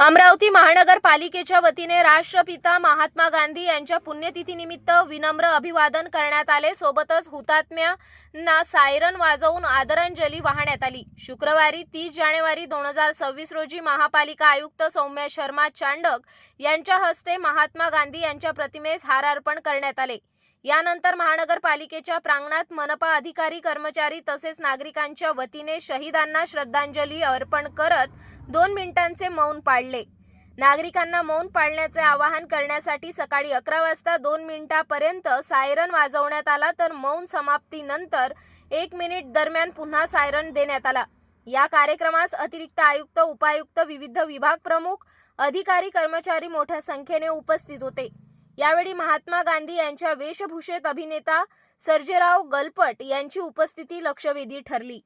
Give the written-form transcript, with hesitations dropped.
अमरावती महानगरपालिकेच्या वतीने राष्ट्रपिता महात्मा गांधी यांच्या पुण्यतिथीनिमित्त विनम्र अभिवादन करण्यात आले। सोबतच हुतात्म्यांना सायरन वाजवून आदरांजली वाहण्यात आली। शुक्रवारी 30 जानेवारी 2026 रोजी महापालिका आयुक्त सौम्या शर्मा चांडक यांच्या हस्ते महात्मा गांधी यांच्या प्रतिमेस हार अर्पण करण्यात आले। यानंतर महानगरपालिकेच्या प्रांगणात मनपा अधिकारी, कर्मचारी तसेच नागरिकांच्या वतीने शहीदांना श्रद्धांजली अर्पण करत 2 मिनिटांचे मौन पाळले। नागरिकांना मौन पाळण्याचे आवाहन करण्यासाठी सकाळी 11 वाजता 2 मिनिटांपर्यंत सायरन वाजवण्यात आला, तर मौन समाप्तीनंतर 1 मिनिट दरम्यान पुन्हा सायरन देण्यात आला। या कार्यक्रमास अतिरिक्त आयुक्त, उपायुक्त, विविध विभाग प्रमुख, अधिकारी, कर्मचारी मोठ्या संख्येने उपस्थित होते। यावेळी महात्मा गांधी यांच्या वेशभूषेत अभिनेता सर्जेराव गलपट यांची उपस्थिती लक्षवेधी ठरली।